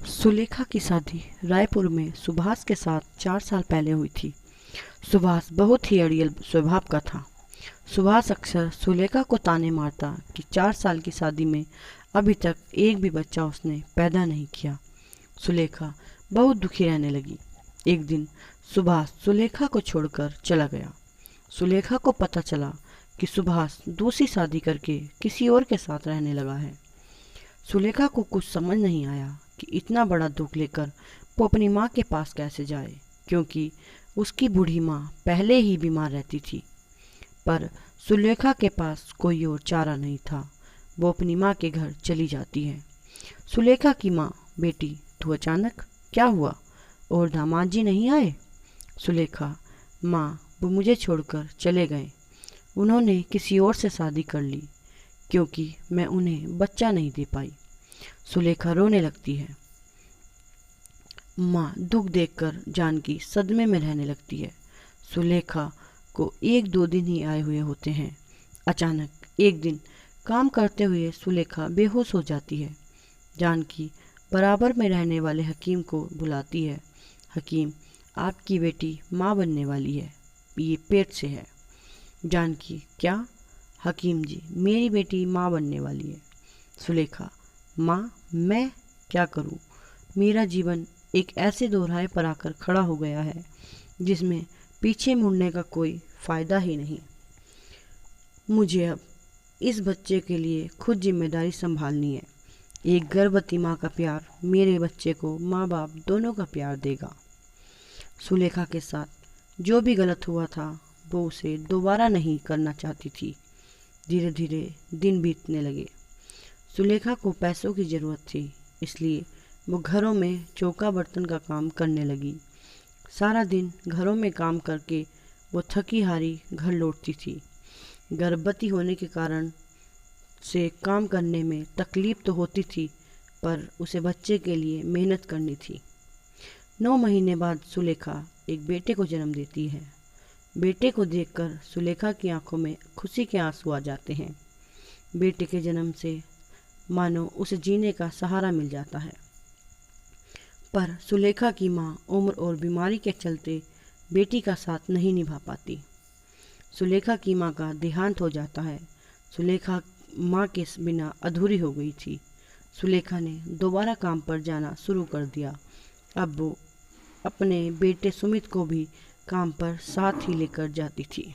सुलेखा की शादी रायपुर में सुभाष के साथ 4 साल पहले हुई थी। सुभाष बहुत ही अड़ियल स्वभाव का था। सुभाष अक्सर सुलेखा को ताने मारता कि 4 साल की शादी में अभी तक एक भी बच्चा उसने पैदा नहीं किया। सुलेखा बहुत दुखी रहने लगी। एक दिन सुभाष सुलेखा को छोड़कर चला गया। सुलेखा को पता चला कि सुभाष दूसरी शादी करके किसी और के साथ रहने लगा है। सुलेखा को कुछ समझ नहीं आया कि इतना बड़ा दुख लेकर वो अपनी माँ के पास कैसे जाए, क्योंकि उसकी बूढ़ी माँ पहले ही बीमार रहती थी। पर सुलेखा के पास कोई और चारा नहीं था। वो अपनी माँ के घर चली जाती है। सुलेखा की माँ, बेटी तू अचानक क्या हुआ और दामाद जी नहीं आए? सुलेखा, माँ वो मुझे छोड़कर चले गए। उन्होंने किसी और से शादी कर ली क्योंकि मैं उन्हें बच्चा नहीं दे पाई। सुलेखा रोने लगती है। माँ दुख देखकर जानकी सदमे में रहने लगती है। सुलेखा को 1-2 दिन ही आए हुए होते हैं। अचानक एक दिन काम करते हुए सुलेखा बेहोश हो जाती है। जानकी बराबर में रहने वाले हकीम को बुलाती है। हकीम, आपकी बेटी माँ बनने वाली है, ये पेट से है। जानकी, क्या? हकीम जी, मेरी बेटी माँ बनने वाली है। सुलेखा, माँ मैं क्या करूँ? मेरा जीवन एक ऐसे दोराहे पर आकर खड़ा हो गया है जिसमें पीछे मुड़ने का कोई फ़ायदा ही नहीं। मुझे अब इस बच्चे के लिए खुद जिम्मेदारी संभालनी है। एक गर्भवती माँ का प्यार मेरे बच्चे को माँ बाप दोनों का प्यार देगा। सुलेखा के साथ जो भी गलत हुआ था वो उसे दोबारा नहीं करना चाहती थी। धीरे धीरे दिन बीतने लगे। सुलेखा को पैसों की ज़रूरत थी, इसलिए वो घरों में चौका बर्तन का काम करने लगी। सारा दिन घरों में काम करके वो थकी हारी घर लौटती थी। गर्भवती होने के कारण से काम करने में तकलीफ़ तो होती थी, पर उसे बच्चे के लिए मेहनत करनी थी। 9 महीने बाद सुलेखा एक बेटे को जन्म देती है। बेटे को देखकर सुलेखा की आंखों में खुशी के आंसू आ जाते हैं। बेटे के जन्म से मानो उसे जीने का सहारा मिल जाता है। पर सुलेखा की माँ उम्र और बीमारी के चलते बेटी का साथ नहीं निभा पाती। सुलेखा की माँ का देहांत हो जाता है। सुलेखा माँ के बिना अधूरी हो गई थी। सुलेखा ने दोबारा काम पर जाना शुरू कर दिया। अब वो अपने बेटे सुमित को भी काम पर साथ ही लेकर जाती थी।